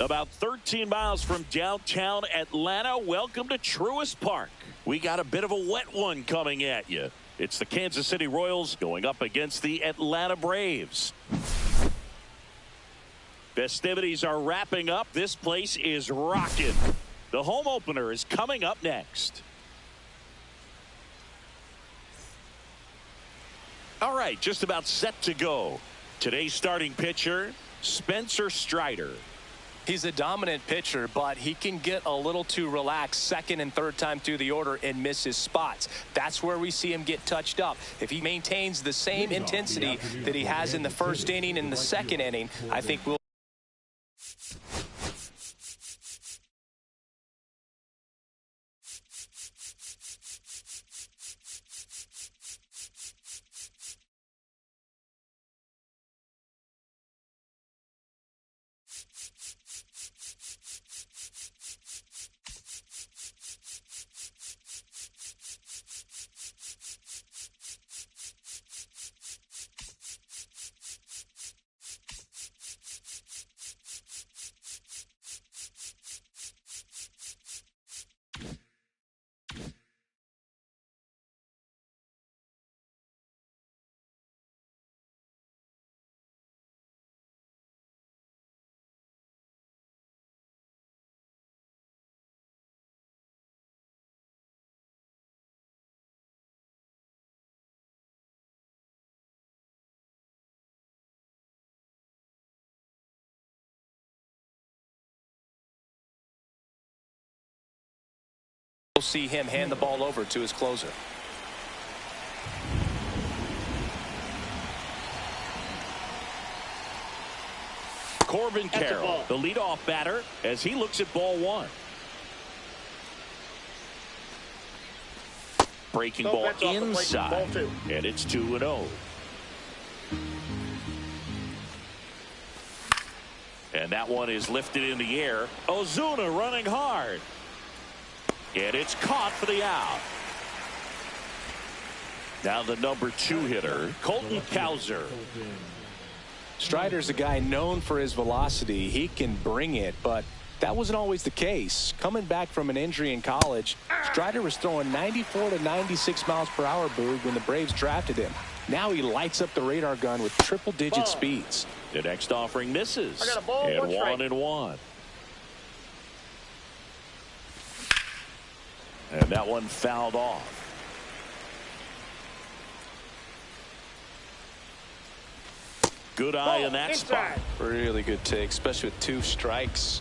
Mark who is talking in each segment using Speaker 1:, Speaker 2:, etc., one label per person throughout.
Speaker 1: About 13 miles from downtown Atlanta, welcome to Truist Park. We got a bit of a wet one coming at you. It's the Kansas City Royals going up against the Atlanta Braves. Festivities are wrapping up. This place is rocking. The home opener is coming up next. All right, just about set to go. Today's starting pitcher, Spencer Strider.
Speaker 2: He's a dominant pitcher, but he can get a little too relaxed second and third time through the order and miss his spots. That's where we see him get touched up. If he maintains the same intensity that he has in the first inning and the second inning, I think we'll see him hand the ball over to his closer.
Speaker 1: Corbin Carroll, the leadoff batter, as he looks at ball one. Breaking ball inside, and it's 2-0. And that one is lifted in the air. Ozuna running hard. And it's caught for the out. Now the number 2 hitter, Colton Cowser.
Speaker 2: Strider's a guy known for his velocity. He can bring it, but that wasn't always the case. Coming back from an injury in college, Strider was throwing 94 to 96 miles per hour, Boog, when the Braves drafted him. Now he lights up the radar gun with triple-digit speeds.
Speaker 1: The next offering misses. And 1-1. And that one fouled off. Good eye in that spot.
Speaker 2: Really good take, especially with 2 strikes.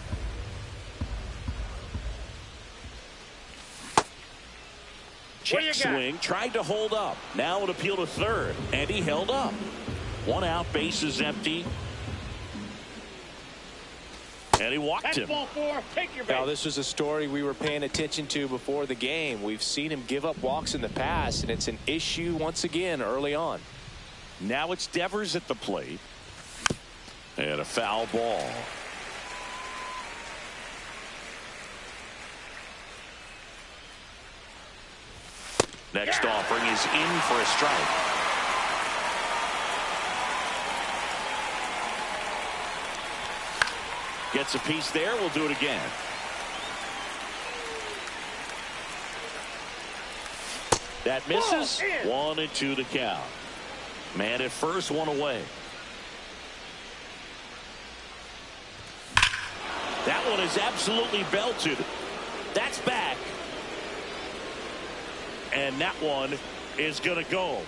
Speaker 1: Check swing, tried to hold up. Now an appeal to third, and he held up. 1 out, bases empty. And he walked him.
Speaker 2: Now, this was a story we were paying attention to before the game. We've seen him give up walks in the past, and it's an issue once again early on.
Speaker 1: Now it's Devers at the plate. And a foul ball. Next offering is in for a strike. Gets a piece there. We'll do it again. That misses. 1-2 the count. Man at first, one away. That one is absolutely belted. That's back. And that one is going to go.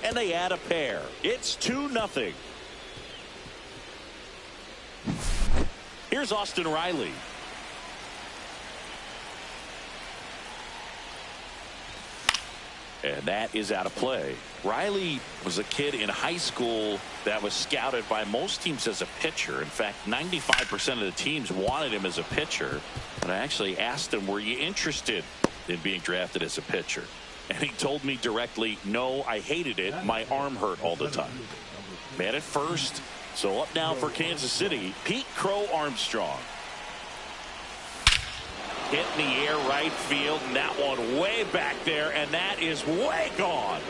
Speaker 1: And they add a pair. It's 2-0. Here's Austin Riley. And that is out of play. Riley was a kid in high school that was scouted by most teams as a pitcher. In fact, 95% of the teams wanted him as a pitcher. And I actually asked him, were you interested in being drafted as a pitcher? And he told me directly, no, I hated it. My arm hurt all the time. Man at first. So up now for Kansas City, Pete Crow Armstrong. Hit in the air right field, and that one way back there, and that is way gone.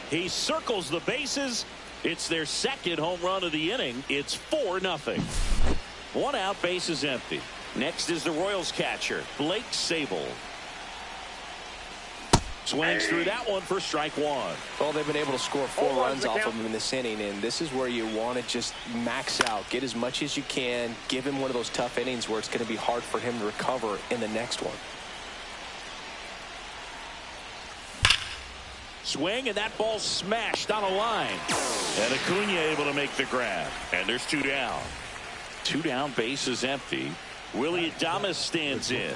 Speaker 1: He circles the bases. It's their second home run of the inning. It's 4-0. One out, base is empty. Next is the Royals catcher, Blake Sabol. Swings through that one for strike one.
Speaker 2: Well, they've been able to score 4 runs off of him in this inning, and this is where you want to just max out, get as much as you can, give him one of those tough innings where it's going to be hard for him to recover in the next one.
Speaker 1: Swing, and that ball smashed on a line. And Acuna able to make the grab. And there's 2 down. 2 down, base is empty. Willie Adames stands in.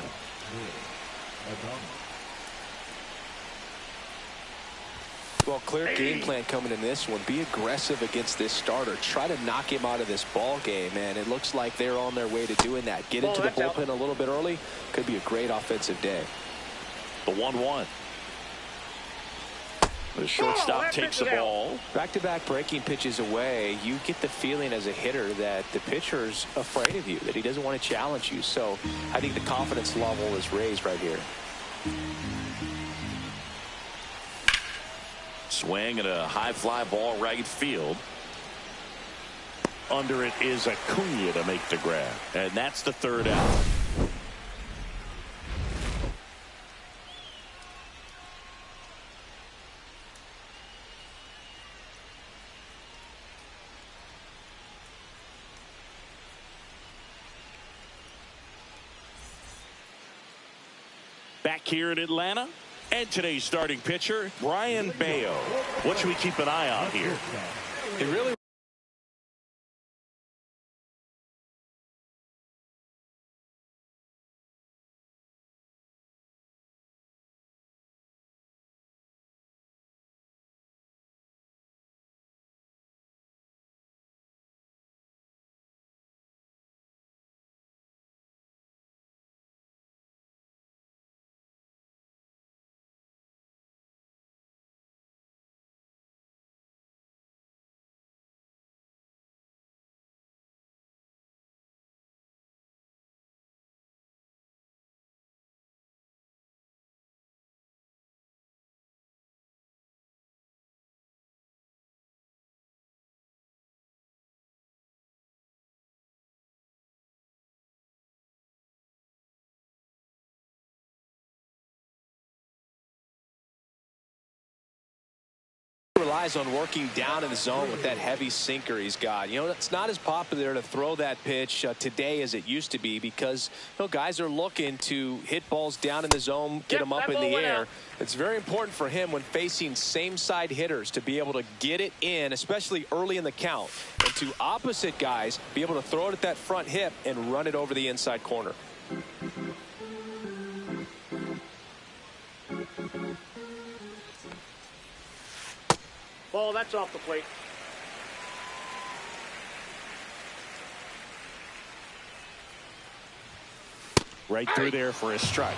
Speaker 2: Well, clear game plan coming in this one. Be aggressive against this starter. Try to knock him out of this ball game, and it looks like they're on their way to doing that. Get into the bullpen a little bit early. Could be a great offensive day.
Speaker 1: The 1-1. The shortstop takes the ball.
Speaker 2: Back-to-back breaking pitches away. You get the feeling as a hitter that the pitcher's afraid of you, that he doesn't want to challenge you. So I think the confidence level is raised right here.
Speaker 1: Swing and a high fly ball right field. Under it is Acuna to make the grab. And that's the 3rd out. Back here in Atlanta. And today's starting pitcher, Brian Bayo. What should we keep an eye on here?
Speaker 2: It really relies on working down in the zone with that heavy sinker he's got. You know, it's not as popular to throw that pitch today as it used to be because, you know, guys are looking to hit balls down in the zone, get them up in the air. It's very important for him when facing same side hitters to be able to get it in, especially early in the count, and to opposite guys be able to throw it at that front hip and run it over the inside corner.
Speaker 3: Ball, that's off the plate.
Speaker 1: Right through there for a strike.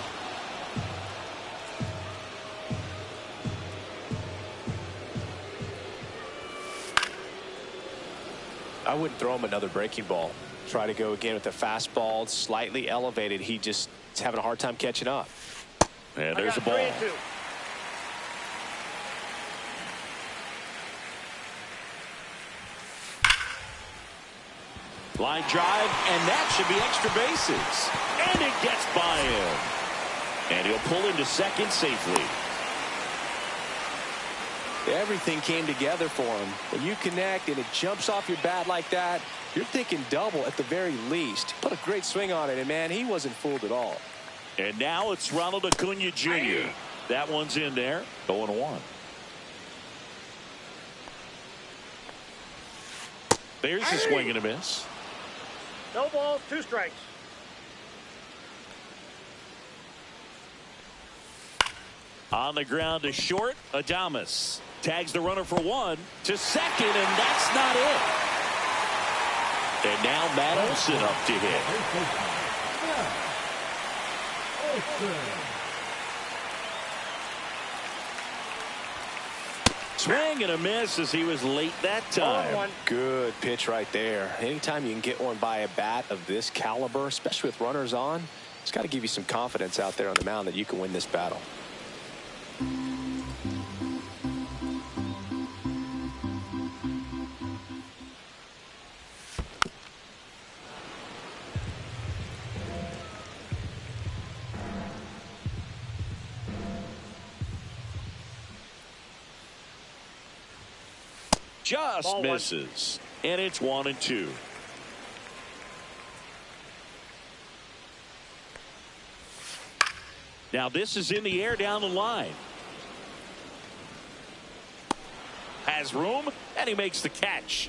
Speaker 2: I wouldn't throw him another breaking ball. Try to go again with the fastball, slightly elevated. He just is having a hard time catching up.
Speaker 1: And there's a ball.
Speaker 3: 3-2.
Speaker 1: Line drive, and that should be extra bases. And it gets by him. And he'll pull into second safely.
Speaker 2: Everything came together for him. When you connect and it jumps off your bat like that, you're thinking double at the very least. Put a great swing on it, and man, he wasn't fooled at all.
Speaker 1: And now it's Ronald Acuna Jr. That one's in there. 0-1. There's a swing and a miss.
Speaker 3: No balls, 2 strikes.
Speaker 1: On the ground to short, Adames tags the runner for 1 to second, and that's not it. And now Matt Olson up to hit. Swing and a miss as he was late that time.
Speaker 2: Good pitch right there. Anytime you can get one by a bat of this caliber, especially with runners on, it's got to give you some confidence out there on the mound that you can win this battle.
Speaker 1: Just misses. And it's 1-2. Now this is in the air down the line. Has room, and he makes the catch.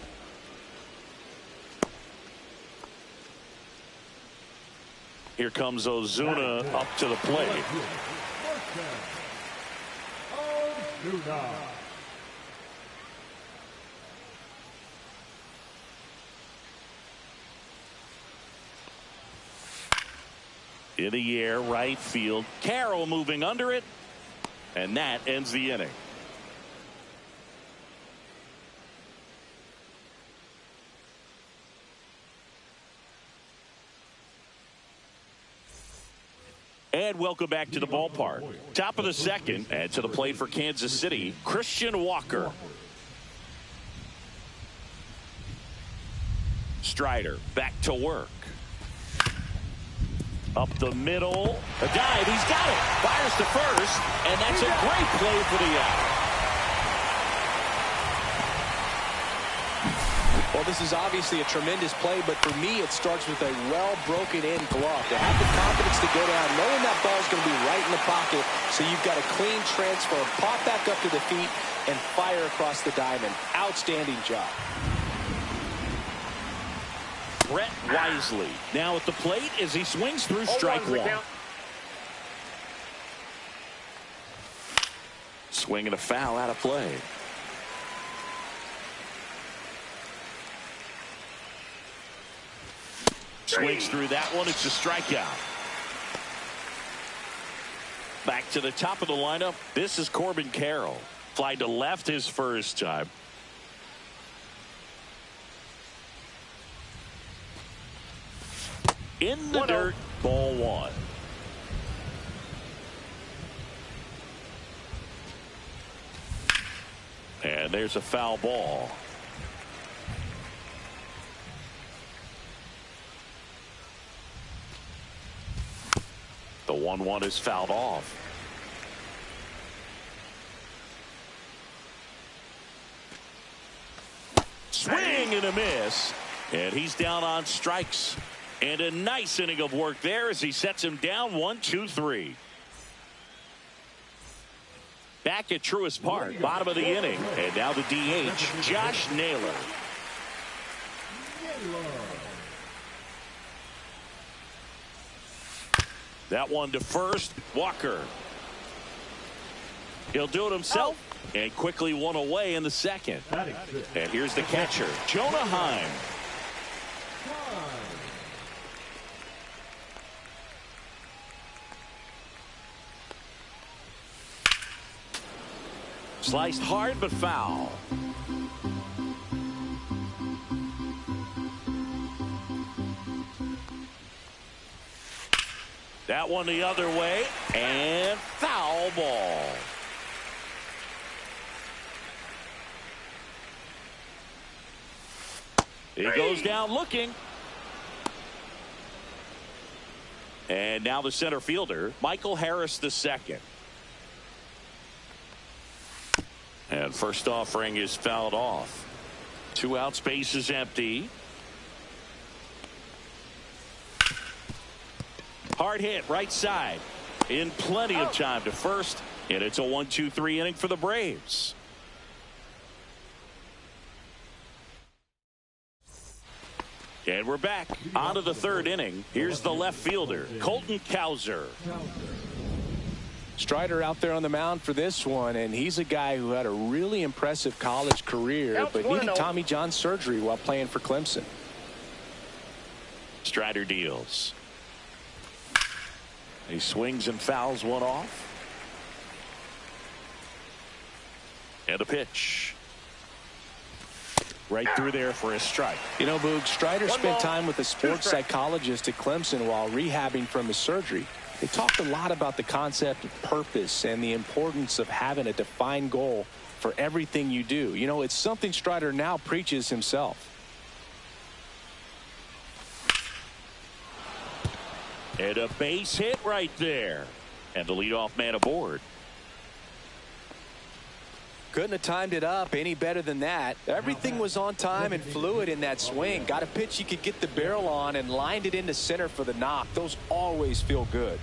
Speaker 1: Here comes Ozuna up to the plate. In the air, right field. Carroll moving under it, and that ends the inning. And welcome back to the ballpark. Top of the second, and to the plate for Kansas City, Christian Walker. Strider back to work. Up the middle. A dive. He's got it. Fires to first, and that's a great play for the out.
Speaker 2: Well, this is obviously a tremendous play, but for me, it starts with a well-broken-in glove. To have the confidence to go down, knowing that ball's going to be right in the pocket, so you've got a clean transfer, pop back up to the feet, and fire across the diamond. Outstanding job.
Speaker 1: Brett Wisely now at the plate as he swings through strike 1. Swing and a foul out of play. Swings through that one. It's a strikeout. Back to the top of the lineup. This is Corbin Carroll. Fly to left his first time. In the dirt, ball 1. And there's a foul ball. The 1-1 is fouled off. Swing and a miss. And he's down on strikes. And a nice inning of work there as he sets him down 1-2-3. Back at Truist Park, bottom of the inning. And now the DH, Josh Naylor. That one to first, Walker. He'll do it himself and quickly one away in the second. And here's the catcher, Jonah Heim. Sliced hard but foul. That one the other way, and foul ball. He goes down looking. And now the center fielder, Michael Harris II. And first offering is fouled off. 2 outs, base is empty. Hard hit, right side. In plenty of time to first. And it's a 1-2-3 inning for the Braves. And we're back on to the 3rd inning. Here's the left fielder, Colton Cowser.
Speaker 2: Strider out there on the mound for this one, and he's a guy who had a really impressive college career, but needed Tommy John surgery while playing for Clemson.
Speaker 1: Strider deals. He swings and fouls one off. And a pitch. Right through there for a strike.
Speaker 2: You know, Boog, Strider spent time with a sports psychologist at Clemson while rehabbing from his surgery. They talked a lot about the concept of purpose and the importance of having a defined goal for everything you do. You know, it's something Strider now preaches himself.
Speaker 1: And a base hit right there. And the leadoff man aboard.
Speaker 2: Couldn't have timed it up any better than that. Everything was on time and fluid in that swing. Got a pitch he could get the barrel on and lined it into center for the knock. Those always feel good.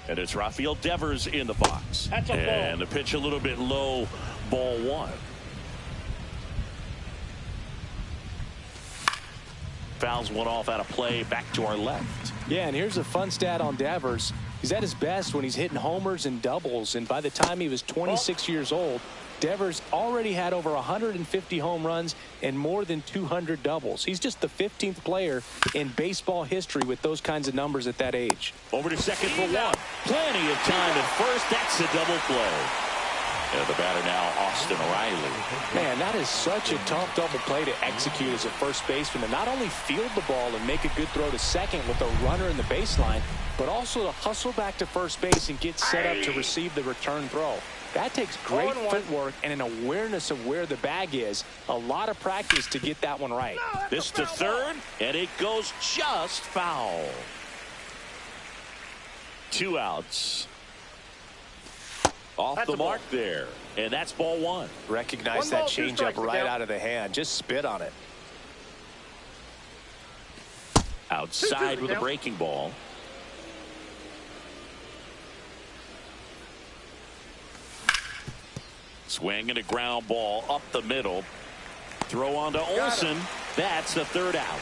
Speaker 1: And it's Rafael Devers in the box.
Speaker 3: That's a ball.
Speaker 1: And the pitch a little bit low, ball 1. Fouls one off out of play, back to our left.
Speaker 2: Yeah, and here's a fun stat on Devers. He's at his best when he's hitting homers and doubles, and by the time he was 26 years old, Devers already had over 150 home runs and more than 200 doubles. He's just the 15th player in baseball history with those kinds of numbers at that age.
Speaker 1: Over to second for 1. Plenty of time at first. That's a double play. And the batter now, Austin Riley.
Speaker 2: Man, that is such a tough double play to execute as a first baseman, to not only field the ball and make a good throw to second with a runner in the baseline, but also to hustle back to first base and get set up to receive the return throw. That takes great footwork and an awareness of where the bag is. A lot of practice to get that one right.
Speaker 1: This to third, and it goes just foul. 2 outs. Off the mark there, and that's ball 1.
Speaker 2: Recognize that changeup right out of the hand. Just spit on it.
Speaker 1: Outside with a breaking ball. Swing and a ground ball up the middle. Throw on to Olsen. That's the 3rd out.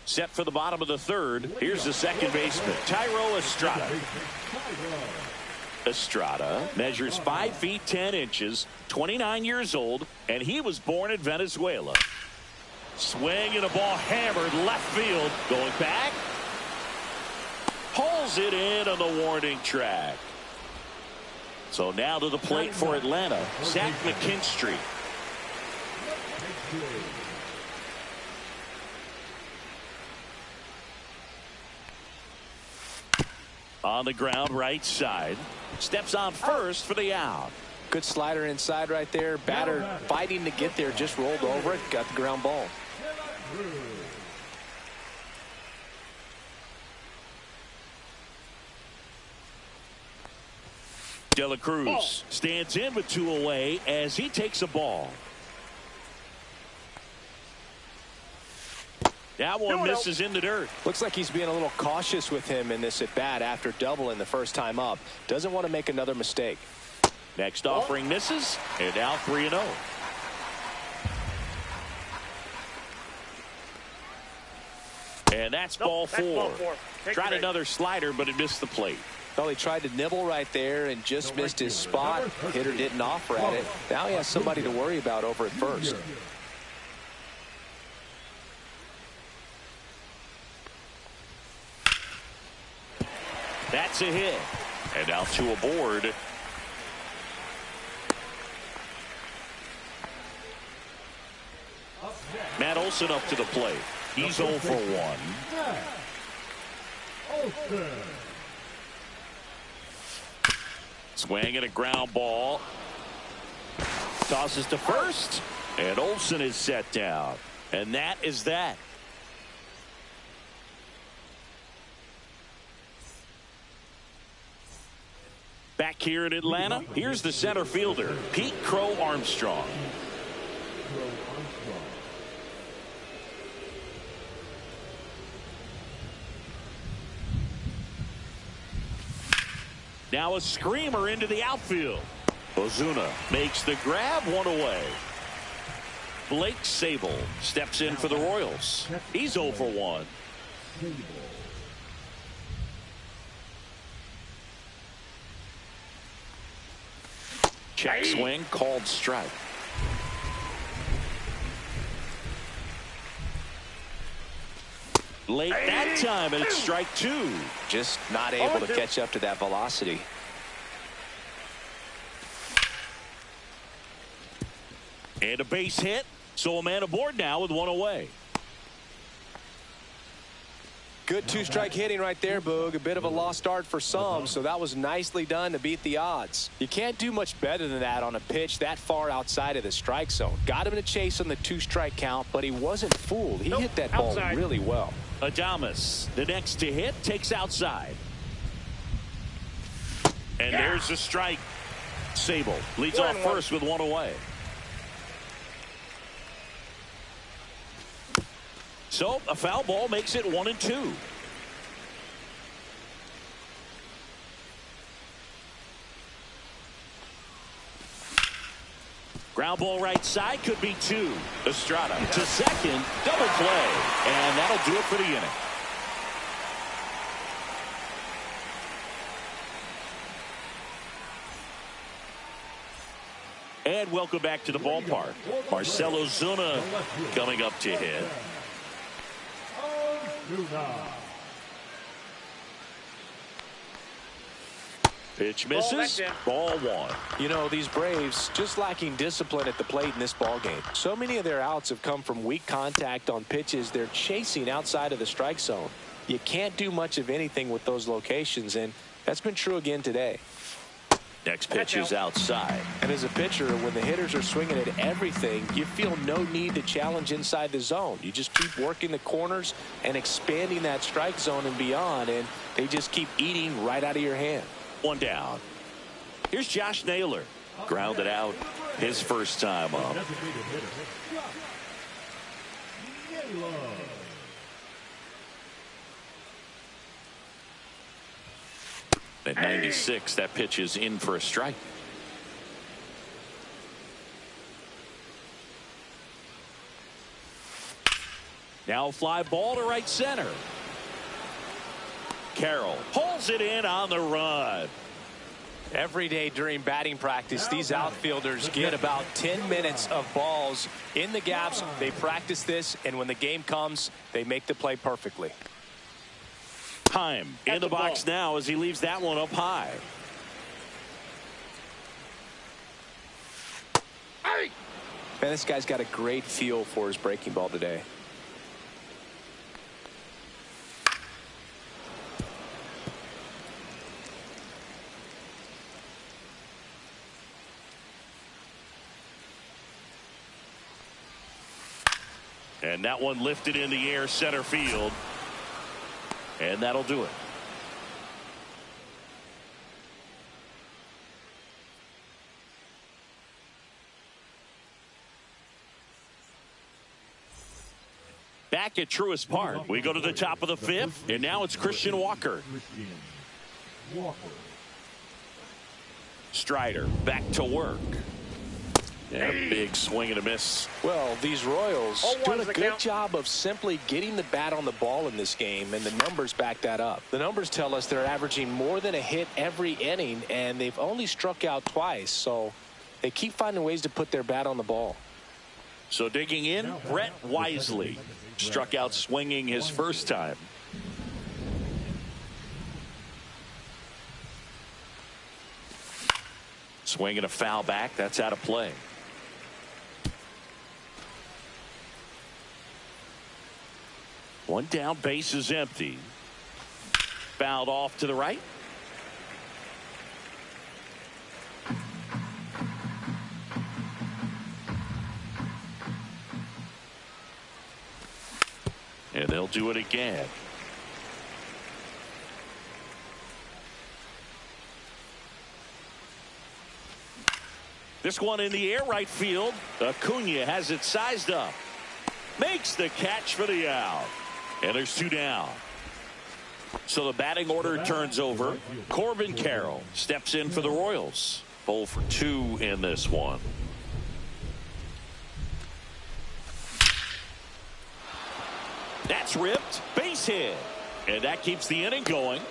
Speaker 1: Set for the bottom of the 3rd. Here's the second baseman, Thairo Estrada. Estrada measures 5 feet 10 inches, 29 years old, and he was born in Venezuela. Swing and a ball hammered left field. Going back. Pulls it in on the warning track. So now to the plate for Atlanta, Zach McKinstry. On the ground, right side. Steps on first for the out.
Speaker 2: Good slider inside right there. Batter fighting to get there. Just rolled over it. Got the ground ball.
Speaker 1: De La Cruz stands in with 2 away as he takes a ball. That one misses in the dirt.
Speaker 2: Looks like he's being a little cautious with him in this at bat after doubling the first time up. Doesn't want to make another mistake.
Speaker 1: Next offering misses, and now 3-0. And that's ball 4. Tried another slider, but it missed the plate.
Speaker 2: Well, he tried to nibble right there and just missed his spot. Hitter didn't offer at it. Now he has somebody to worry about over at first.
Speaker 1: That's a hit. And now 2 aboard. Matt Olson up to the plate. He's 0 for 1. Swing and a ground ball. Tosses to first. And Olsen is set down. And that is that. Back here in Atlanta, here's the center fielder, Pete Crow Armstrong. Now a screamer into the outfield. Ozuna makes the grab, one away. Blake Sable steps in for the Royals. He's 0 for 1. Check swing, called strike. Late that time, and it's strike 2.
Speaker 2: Just not able to catch up to that velocity.
Speaker 1: And a base hit, so a man aboard now with 1 away.
Speaker 2: Good two-strike hitting right there, Boog. A bit of a lost start for some, so that was nicely done to beat the odds. You can't do much better than that on a pitch that far outside of the strike zone. Got him to chase on the 2-strike count, but he wasn't fooled. He hit that ball really well.
Speaker 1: Adames, the next to hit, takes outside. And there's the strike. Sable leads off first with 1 away. So a foul ball makes it 1-2. Ground ball right side, could be 2. Estrada to second, double play, and that'll do it for the inning. And welcome back to the ballpark. Marcell Ozuna coming up to hit. Pitch misses. Ball 1.
Speaker 2: You know, these Braves just lacking discipline at the plate in this ball game. So many of their outs have come from weak contact on pitches they're chasing outside of the strike zone. You can't do much of anything with those locations, and that's been true again today.
Speaker 1: Next pitch is outside.
Speaker 2: And as a pitcher, when the hitters are swinging at everything, you feel no need to challenge inside the zone. You just keep working the corners and expanding that strike zone and beyond, and they just keep eating right out of your hand.
Speaker 1: 1 down. Here's Josh Naylor. Grounded out his first time up. At 96, that pitch is in for a strike. Now a fly ball to right center. Carroll pulls it in on the run.
Speaker 2: Every day during batting practice, these outfielders get about 10 minutes of balls in the gaps. They practice this, and when the game comes, they make the play perfectly.
Speaker 1: Time in the box now as he leaves that one up high.
Speaker 2: Man, this guy's got a great feel for his breaking ball today.
Speaker 1: And that one lifted in the air, center field. And that'll do it. Back at Truist Park, we go to the top of the 5th, and now it's Christian Walker. Strider back to work. And a big swing and a miss.
Speaker 2: Well, these Royals doing a good job of simply getting the bat on the ball in this game, and the numbers back that up. The numbers tell us they're averaging more than a hit every inning, and they've only struck out twice, so they keep finding ways to put their bat on the ball.
Speaker 1: So digging in, Brett Wisely struck out swinging his first time. Swing and a foul back. That's out of play. One down, base is empty. Fouled off to the right. And they'll do it again. This one in the air right field. Acuna has it sized up. Makes the catch for the out. And there's 2 down. So the batting order turns over. Corbin Carroll steps in for the Royals. 0 for 2 in this one. That's ripped. Base hit. And that keeps the inning going.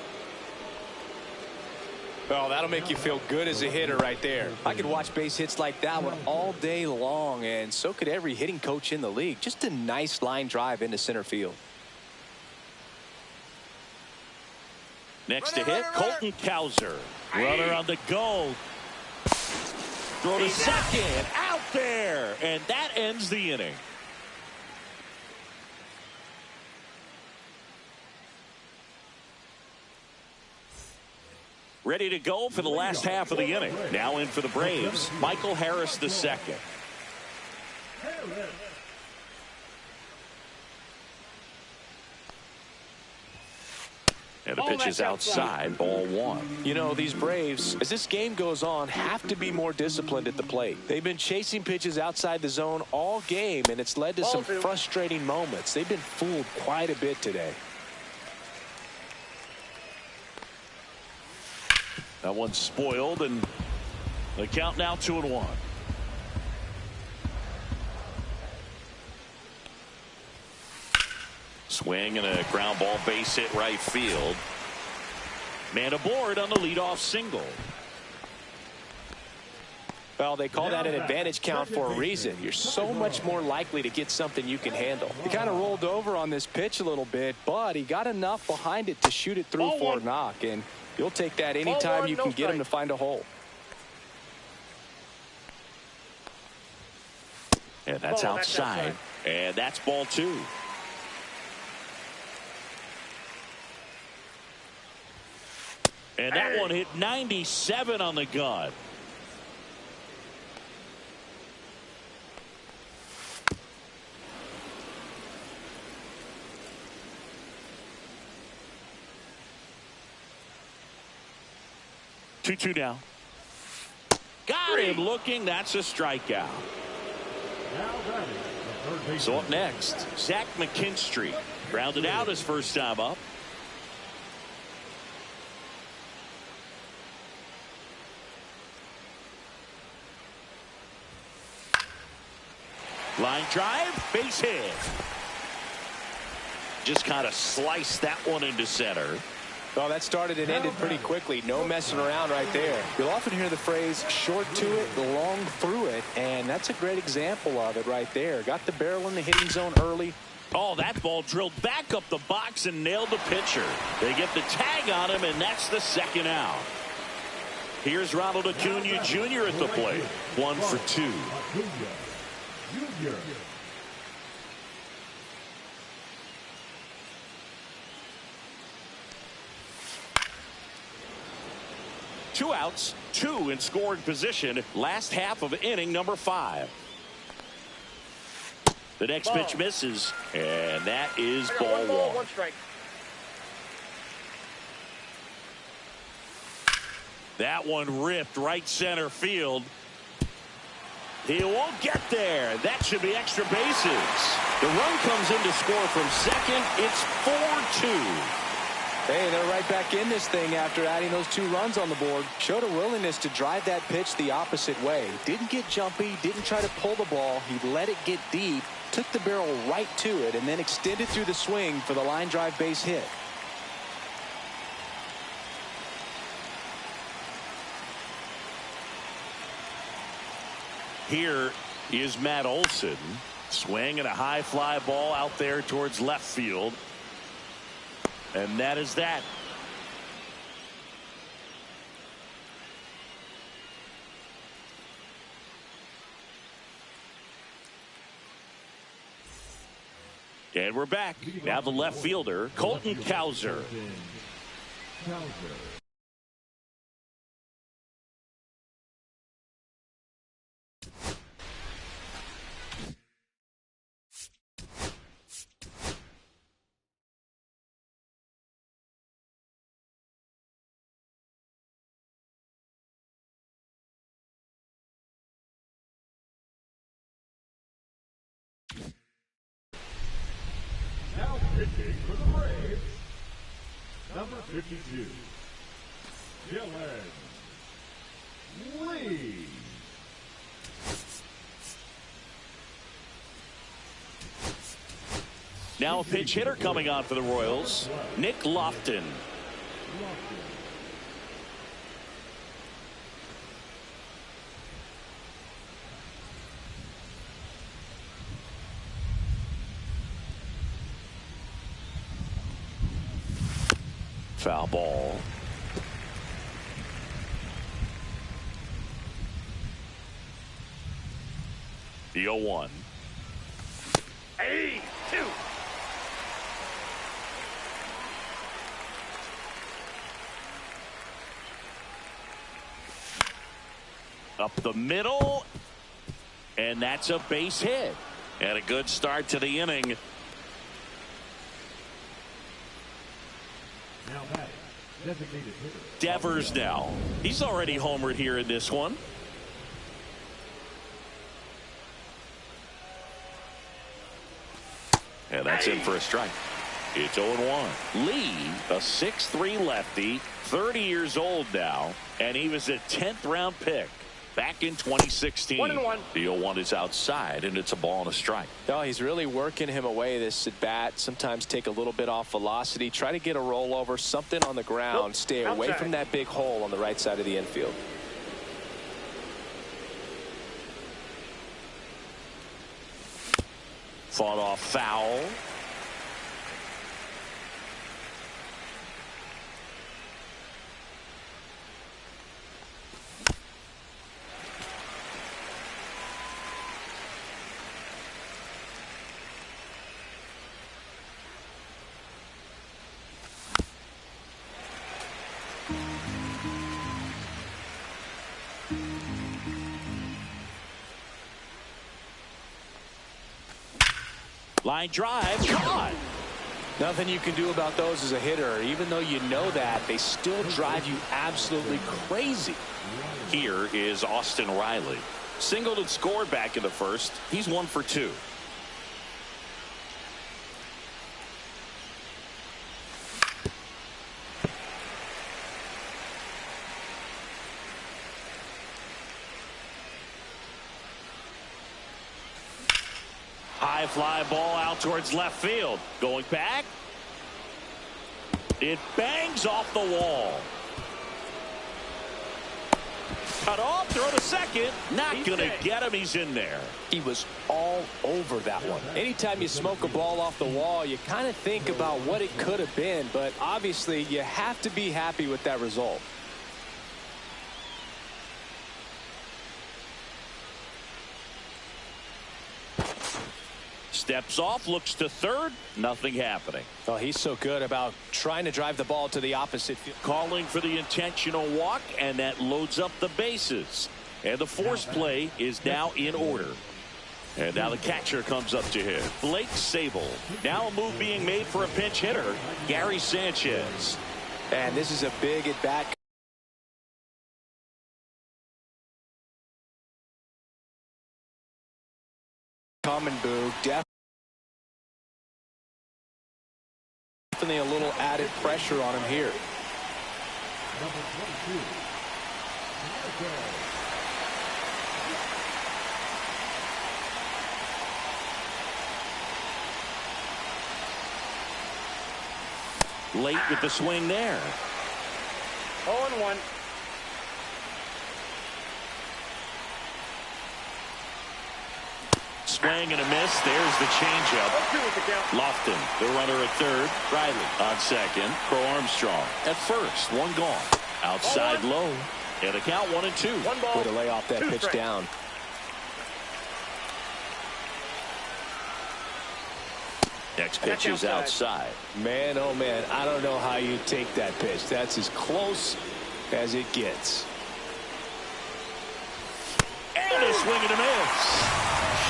Speaker 2: Well, that'll make you feel good as a hitter right there. I could watch base hits like that one all day long, and so could every hitting coach in the league. Just a nice line drive into center field.
Speaker 1: Next to hit, Colton Cowser. Runner on the go. Throw to second. Out there. And that ends the inning. Ready to go for the last half of the inning. Now in for the Braves, Michael Harris II. And the pitch is outside, ball 1.
Speaker 2: You know, these Braves, as this game goes on, have to be more disciplined at the plate. They've been chasing pitches outside the zone all game, and it's led to some frustrating moments. They've been fooled quite a bit today.
Speaker 1: That one's spoiled, and the count now 2-1. Swing and a ground ball base hit right field. Man aboard on the leadoff single.
Speaker 2: Well, they call that an advantage count for a reason. You're so much more likely to get something you can handle. He kind of rolled over on this pitch a little bit, but he got enough behind it to shoot it through for a knock, and you'll take that anytime you can get him to find a hole.
Speaker 1: And that's outside. And that's ball 2. And that one hit 97 on the gun. Two now. Got him looking. That's a strikeout. So up next, Zach McKinstry. Grounded out his first time up. Line drive, base hit. Just kind of sliced that one into center.
Speaker 2: Well, that started and ended pretty quickly. No messing around right there. You'll often hear the phrase short to it, long through it, and that's a great example of it right there. Got the barrel in the hitting zone early.
Speaker 1: Oh, that ball drilled back up the box and nailed the pitcher. They get the tag on him, and that's the second out. Here's Ronald Acuna Jr. at the plate. 1 for 2. Two outs, 2 in scoring position. Last half of inning number 5. The next pitch misses, and that is ball 1.
Speaker 3: 1 strike.
Speaker 1: That one ripped right center field. He won't get there. That should be extra bases. The run comes in to score from second. It's 4-2.
Speaker 2: Hey, they're right back in this thing after adding those 2 runs on the board. Showed a willingness to drive that pitch the opposite way. Didn't get jumpy, didn't try to pull the ball. He let it get deep, took the barrel right to it, and then extended through the swing for the line drive base hit.
Speaker 1: Here is Matt Olson. Swing and a high fly ball out there towards left field. And that is that. And we're back. Now the left fielder, Colton Cowser.
Speaker 4: Pitching for the Braves, number 52, Dylan Lee.
Speaker 1: Now a pinch hitter coming on for the Royals, Nick Lofton. Foul ball. The 0-1.
Speaker 3: Hey, 2.
Speaker 1: Up the middle, and that's a base hit. And a good start to the inning.
Speaker 4: Now batting, designated hitter.
Speaker 1: Devers now. He's already homered here in this one. And that's in for a strike. It's 0-1. Lee, a 6'3 lefty, 30 years old now, and he was a 10th round pick back in 2016.
Speaker 3: 1-1.
Speaker 1: The 0-1 is outside, and it's a ball and a strike.
Speaker 2: No, he's really working him away this at bat. Sometimes take a little bit off velocity, try to get a rollover, something on the ground,
Speaker 3: Nope.
Speaker 2: stay away
Speaker 3: Outside.
Speaker 2: from that big hole on the right side of the infield.
Speaker 1: Fought off foul. Line drive, caught.
Speaker 2: Nothing you can do about those as a hitter. Even though you know that, they still drive you absolutely crazy.
Speaker 1: Here is Austin Riley. Singled and scored back in the first. He's 1 for 2. High fly ball out towards left field. Going back. It bangs off the wall. Cut off, throw to second. Not going to get him. He's in there.
Speaker 2: He was all over that one. Anytime you smoke a ball off the wall, you kind of think about what it could have been, but obviously you have to be happy with that result.
Speaker 1: Steps off, looks to third. Nothing happening.
Speaker 2: Oh, he's so good about trying to drive the ball to the opposite field.
Speaker 1: Calling for the intentional walk, and that loads up the bases. And the force play is now in order. And now the catcher comes up to him. Blake Sable. Now a move being made for a pinch hitter, Gary Sanchez.
Speaker 2: And this is a big at bat. Coming, Boo. Definitely a little added pressure on him here.
Speaker 4: Number 22,
Speaker 1: Late with the swing there.
Speaker 3: 0-1.
Speaker 1: Swing and a miss. There's the changeup.
Speaker 3: 0-2 with the count.
Speaker 1: Lofton, the runner at third. Riley on second. Crow Armstrong at first. One gone. Outside low. And a count 1-2.
Speaker 3: 1 ball.
Speaker 2: Way to lay off that
Speaker 3: 2
Speaker 2: pitch
Speaker 3: strikes.
Speaker 2: down.
Speaker 1: Next pitch is outside.
Speaker 2: Man, oh man, I don't know how you take that pitch. That's as close as it gets.
Speaker 1: And a swing and a miss.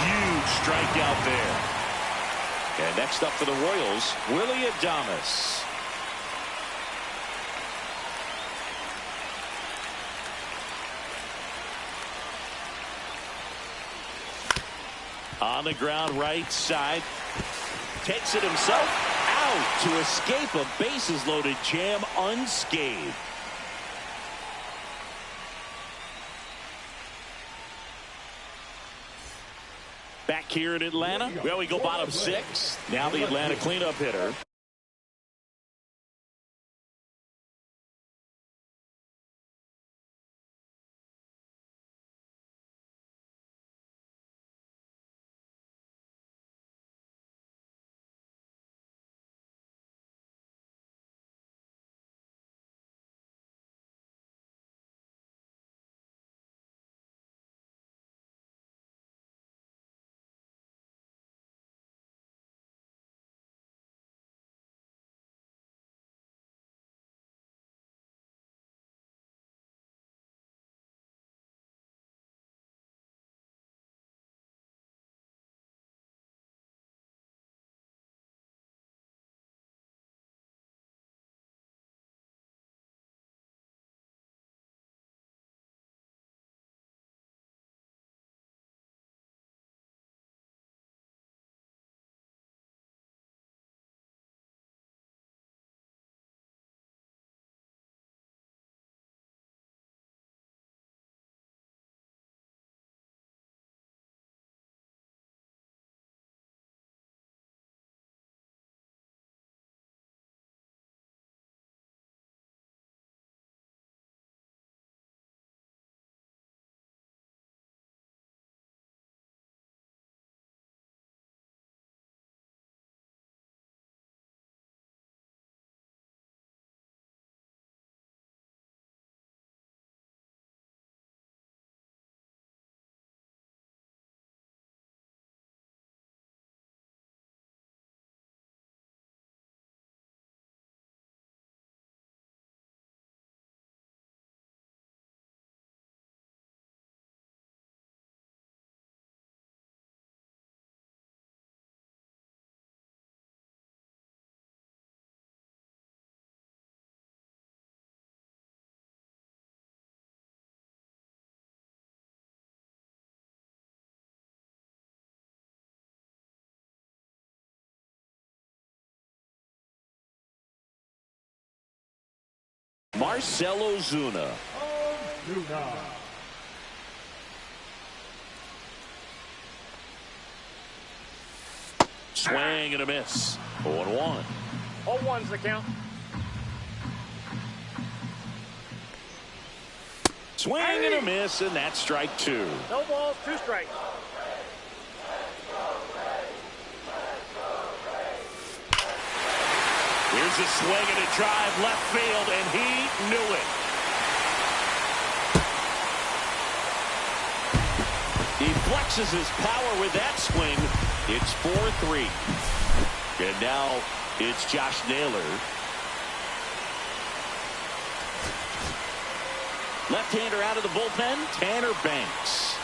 Speaker 1: Huge strikeout there. And next up for the Royals, Willie Adames. On the ground right side. Takes it himself out to escape a bases-loaded jam unscathed. Back here in Atlanta, well, we go bottom 6. Now the Atlanta cleanup hitter. Marcell Ozuna. Swing and a miss. 0-1.
Speaker 3: 0-1's the count.
Speaker 1: Swing and a miss, and that's strike 2.
Speaker 3: No balls, 2 strikes.
Speaker 1: Here's a swing and a drive left field, and he knew it. He flexes his power with that swing. It's 4-3. And now it's Josh Naylor. Left-hander out of the bullpen, Tanner Banks.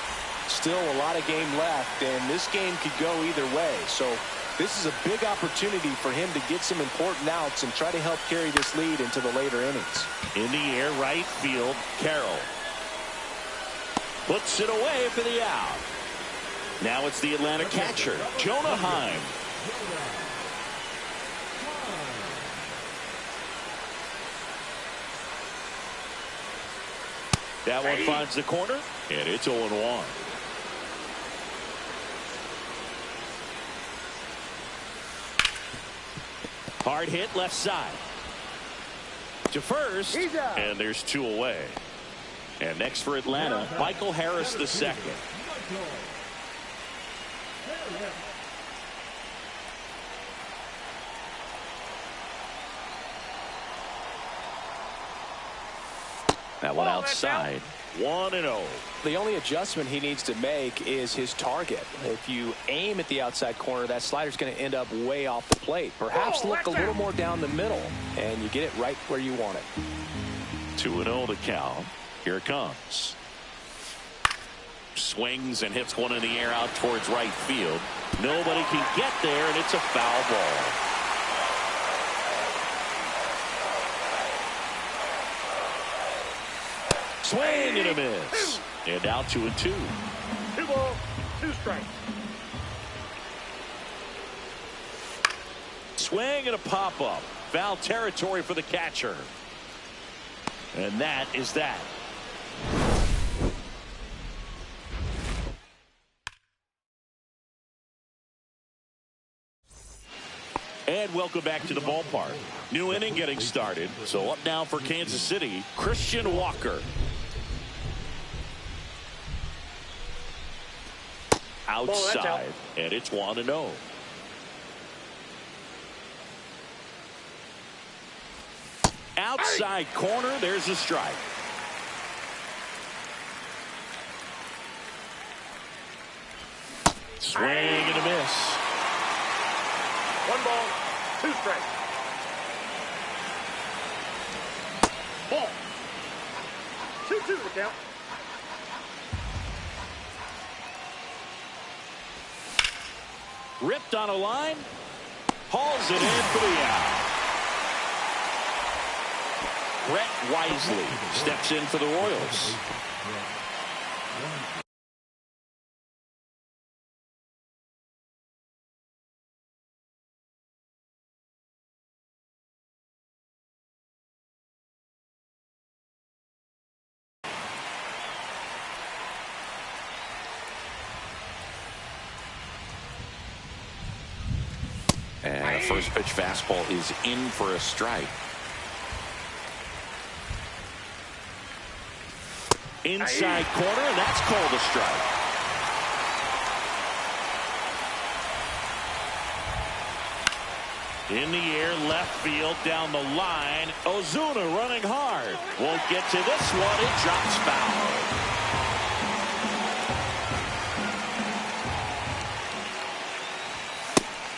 Speaker 2: Still a lot of game left, and this game could go either way. So this is a big opportunity for him to get some important outs and try to help carry this lead into the later innings.
Speaker 1: In the air, right field, Carroll. Puts it away for the out. Now it's the Atlanta catcher, Jonah Heim. That one finds the corner, and it's 0-1. Hard hit left side. To first, and there's 2 away. And next for Atlanta, Michael Harris II. That one outside. 1-0.
Speaker 2: The only adjustment he needs to make is his target. If you aim at the outside corner, that slider's going to end up way off the plate. Perhaps look a little more down the middle, and you get it right where you want it.
Speaker 1: 2-0 to count. Here it comes. Swings and hits one in the air out towards right field. Nobody can get there, and it's a foul ball. Swing and a miss. And out 2-2.
Speaker 3: 2 balls, 2 strikes.
Speaker 1: swing and a pop-up. Foul territory for the catcher. And that is that. And welcome back to the ballpark. New inning getting started. So up now for Kansas City, Christian Walker. Outside, and it's 1-0. Outside corner, there's a strike. Swing and a miss.
Speaker 3: 1 ball, 2 strikes. Ball. 2-2 the count.
Speaker 1: Ripped on a line. Hauls it in for the out. Brett Wisely steps in for the Royals. And a first pitch fastball is in for a strike. Inside corner, and that's called a strike. In the air, left field, down the line. Ozuna running hard. Won't get to this one. It drops foul.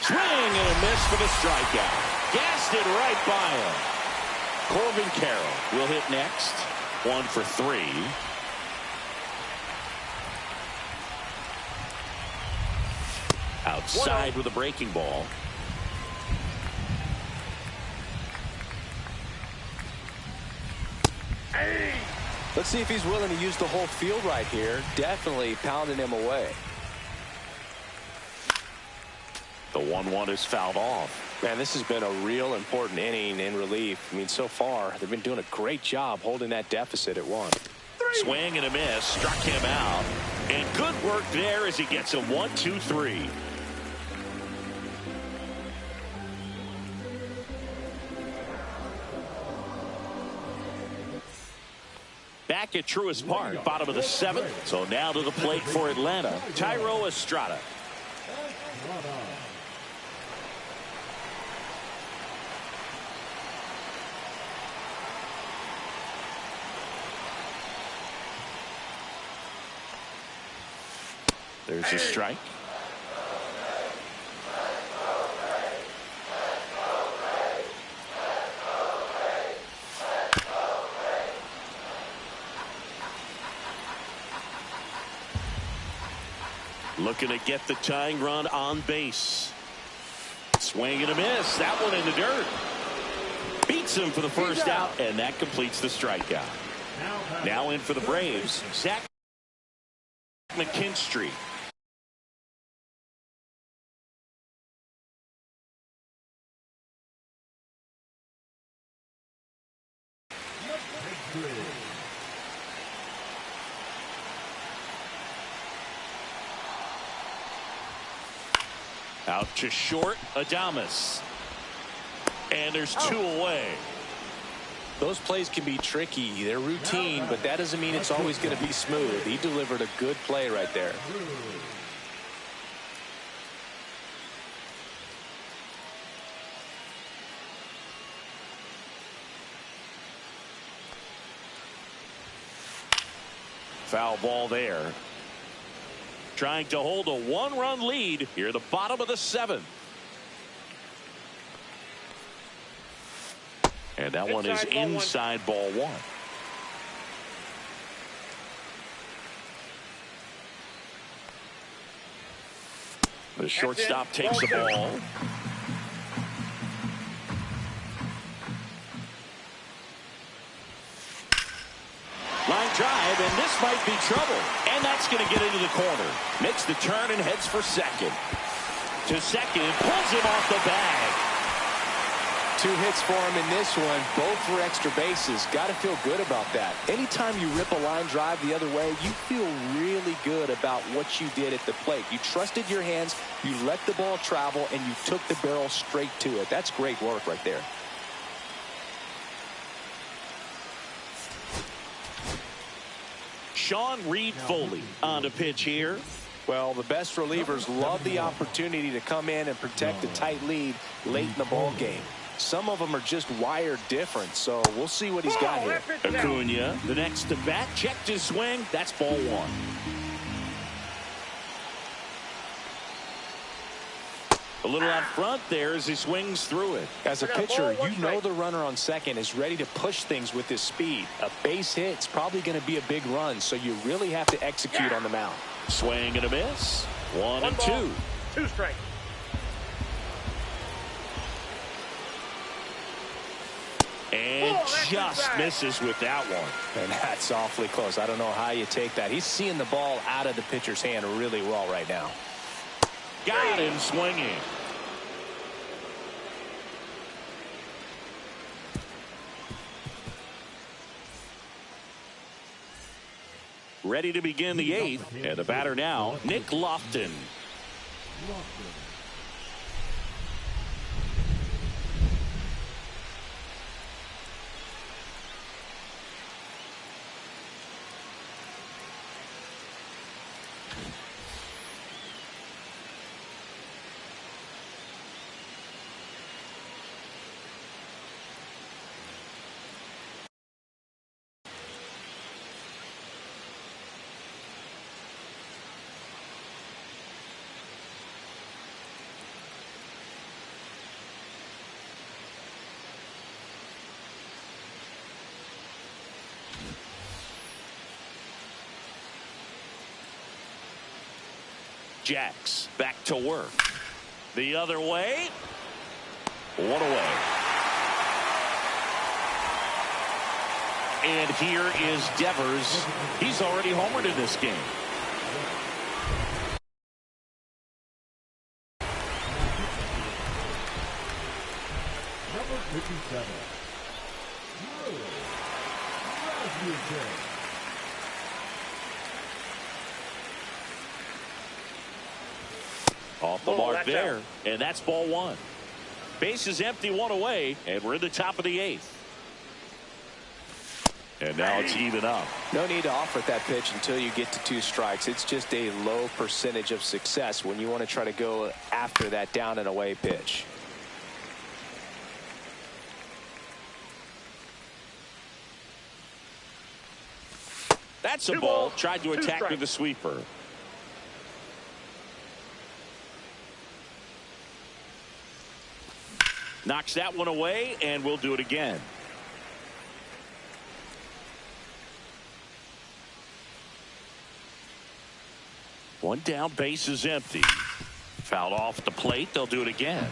Speaker 1: Swing and a miss for the strikeout. Gassed it right by him. Corbin Carroll will hit next. 1 for 3. Outside with a breaking ball.
Speaker 2: Let's see if he's willing to use the whole field right here. Definitely pounding him away.
Speaker 1: The 1-1 is fouled off.
Speaker 2: Man, this has been a real important inning in relief. I mean, so far, they've been doing a great job holding that deficit at 1.
Speaker 1: Swing and a miss. Struck him out. And good work there as he gets a 1-2-3. Back at Truist Park, bottom of the 7th. So now to the plate for Atlanta, Thairo Estrada. There's a strike. Looking to get the tying run on base. Swing and a miss. That one in the dirt. Beats him for the first out, and that completes the strikeout. Now in for the Braves, Zach McKinstry. Out to short, Adames. And there's 2 away.
Speaker 2: Those plays can be tricky. They're routine, but that doesn't mean it's always going to be smooth. He delivered a good play right there.
Speaker 1: Foul ball there. Trying to hold a 1-run lead here at the bottom of the 7th. And that one is inside ball 1. The shortstop takes the ball. Line drive, and this might be trouble. And that's going to get into the corner. Makes the turn and heads for second. To second, pulls him off the bag.
Speaker 2: 2 hits for him in this one, both for extra bases. Got to feel good about that. Anytime you rip a line drive the other way, you feel really good about what you did at the plate. You trusted your hands, you let the ball travel, and you took the barrel straight to it. That's great work right there.
Speaker 1: Sean Reed Foley on the pitch here.
Speaker 2: Well, the best relievers love the opportunity to come in and protect a tight lead late in the ball game. Some of them are just wired different, so we'll see what he's got here.
Speaker 1: Acuna, the next to bat, checked his swing. That's ball 1. A little out front there as he swings through it.
Speaker 2: As a pitcher, you know the runner on second is ready to push things with his speed. A base hit's probably going to be a big run, so you really have to execute on the mound.
Speaker 1: Swing and a miss. 1 and 2.
Speaker 3: 2 strikes.
Speaker 1: And just misses with that one.
Speaker 2: And that's awfully close. I don't know how you take that. He's seeing the ball out of the pitcher's hand really well right now.
Speaker 1: Got him swinging. Ready to begin the 8th. And the batter now, Nick Lofton. Jacks back to work. The other way. 1 away. And here is Devers. He's already homered in this game.
Speaker 4: Number 57.
Speaker 1: Off the mark there. And that's ball 1. Base is empty, 1 away, and we're in the top of the 8th. And now it's even up.
Speaker 2: No need to offer that pitch until you get to 2 strikes. It's just a low percentage of success when you want to try to go after that down and away pitch.
Speaker 1: That's a ball. Tried to attack with the sweeper. Knocks that one away, and we'll do it again. One down, base is empty. Fouled off the plate. They'll do it again.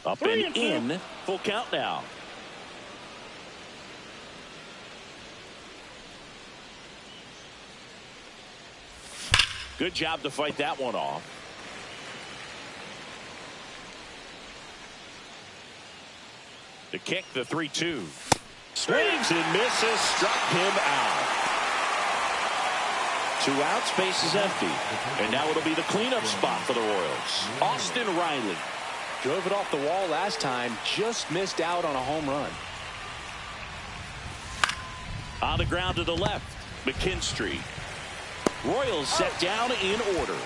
Speaker 1: Up and in. Full count now. Good job to fight that one off. The kick, the 3-2. Swings and misses, struck him out. 2 outs, base is empty. And now it'll be the cleanup spot for the Royals. Austin Riley.
Speaker 2: Drove it off the wall last time, just missed out on a home run.
Speaker 1: On the ground to the left, McKinstry. Royals set down in order.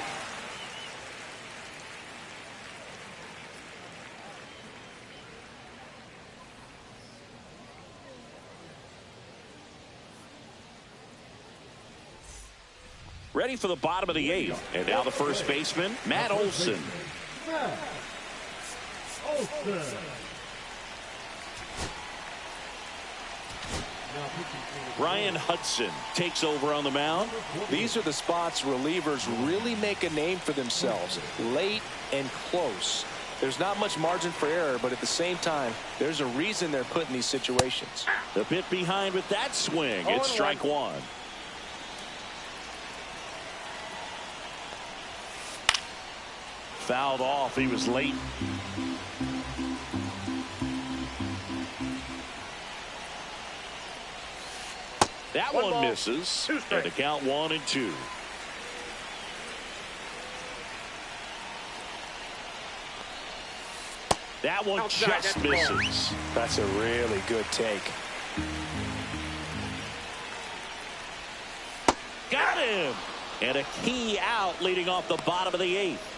Speaker 1: Ready for the bottom of the 8th. And now the first baseman, Matt Olson. Ryan Hudson takes over on the mound.
Speaker 2: These are the spots relievers really make a name for themselves. Late and close. There's not much margin for error, but at the same time, there's a reason they're put in these situations.
Speaker 1: A bit behind with that swing. It's strike 1. Fouled off. He was late. That one misses. And the count 1-2. That one just misses.
Speaker 2: That's a really good take.
Speaker 1: Got him. And a key out leading off the bottom of the 8th.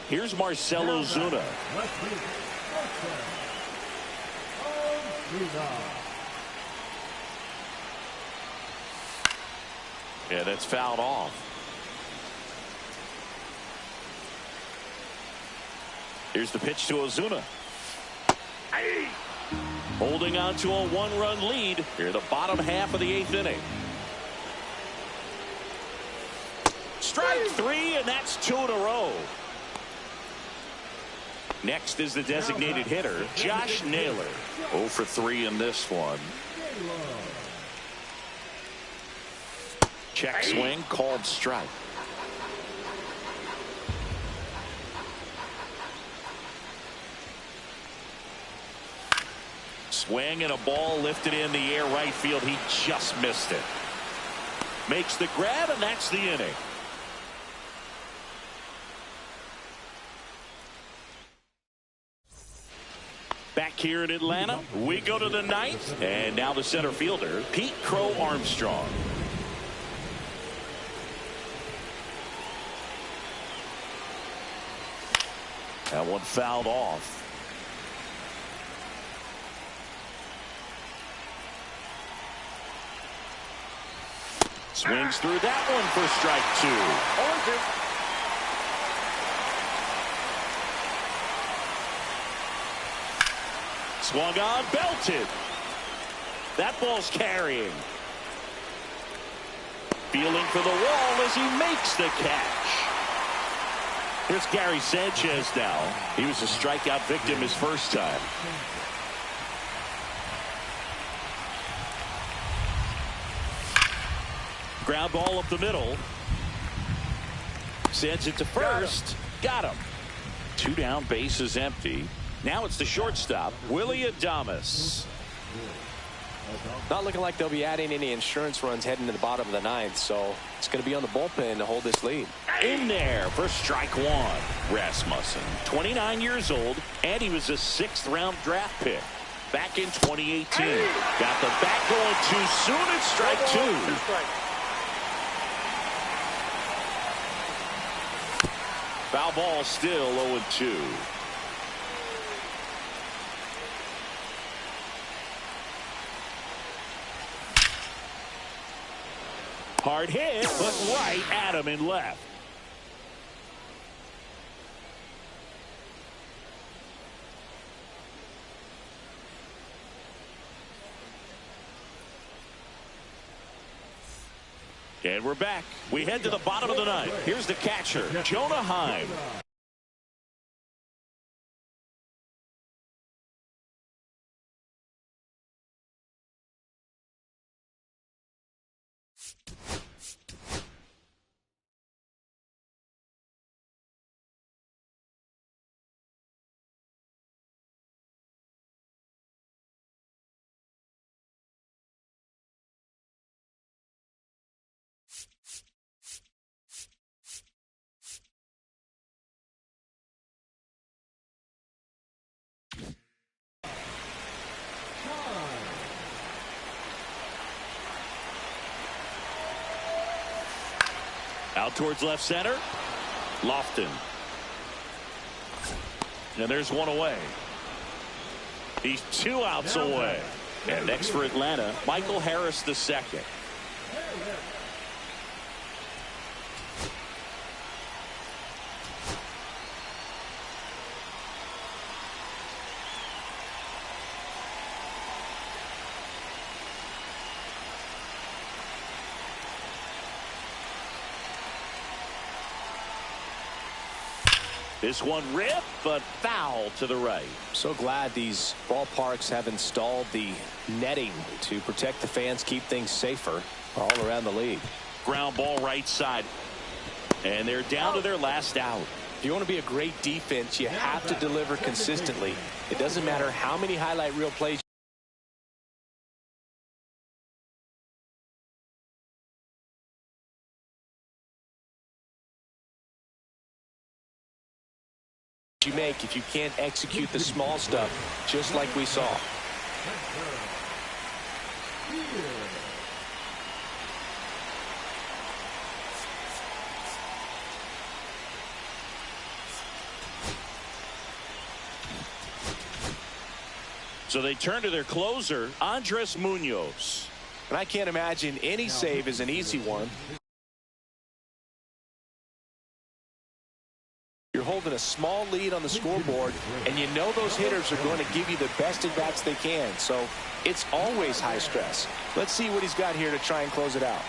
Speaker 1: Here's Marcelo Zuna. Yeah, that's fouled off. Here's the pitch to Ozuna. Holding on to a 1-run lead here in the bottom half of the 8th inning. Strike 3, and that's 2 in a row. Next is the designated hitter, Josh Naylor. 0 for 3 in this one. Check swing, called strike. Swing and a ball lifted in the air right field. He just missed it. Makes the grab, and that's the inning. Back here in Atlanta, we go to the 9th, and now the center fielder, Pete Crow Armstrong. That one fouled off. Swings through that one for strike 2. Swung on, belted. That ball's carrying. Feeling for the wall as he makes the catch. Here's Gary Sanchez now. He was a strikeout victim his first time. Ground ball up the middle. Sends it to first. Got him. 2 down, base is empty. Now it's the shortstop, Willie Adames.
Speaker 2: Not looking like they'll be adding any insurance runs heading to the bottom of the 9th, so it's going to be on the bullpen to hold this lead.
Speaker 1: In there for strike 1. Rasmussen, 29 years old, and he was a 6th-round draft pick back in 2018. Got the bat going too soon at strike 2. Foul ball, still 0-2. Hard hit, but right at him and left. And we're back. We head to the bottom of the 9th. Here's the catcher, Jonah Heim. Out towards left center. Lofton. And there's one away. He's 2 outs away. And next for Atlanta, Michael Harris II. This one ripped, but foul to the right.
Speaker 2: So glad these ballparks have installed the netting to protect the fans, keep things safer all around the league.
Speaker 1: Ground ball right side. And they're down to their last out.
Speaker 2: If you want to be a great defense, you have to deliver consistently. It doesn't matter how many highlight reel plays you make if you can't execute the small stuff, just like we saw.
Speaker 1: So they turn to their closer, Andres Munoz.
Speaker 2: And I can't imagine any save is an easy one. You're holding a small lead on the scoreboard, and you know those hitters are going to give you the best at-bats they can. So it's always high stress. Let's see what he's got here to try and close it out.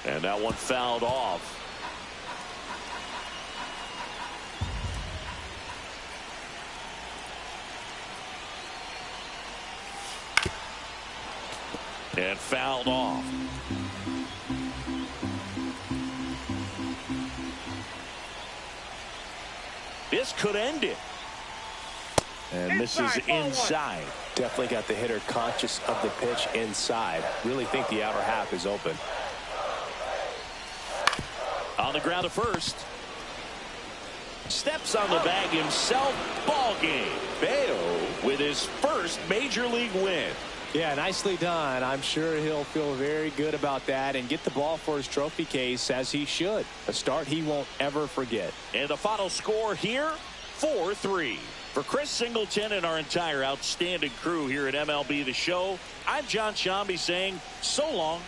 Speaker 1: And that one fouled off. And fouled off. This could end it. And this is inside.
Speaker 2: Definitely got the hitter conscious of the pitch inside. Really think the outer half is open.
Speaker 1: On the ground to first. Steps on the bag himself. Ball game. Bayo with his first major league win.
Speaker 2: Yeah, nicely done. I'm sure he'll feel very good about that and get the ball for his trophy case, as he should. A start he won't ever forget.
Speaker 1: And the final score here, 4-3. For Chris Singleton and our entire outstanding crew here at MLB The Show, I'm John Shambi saying so long.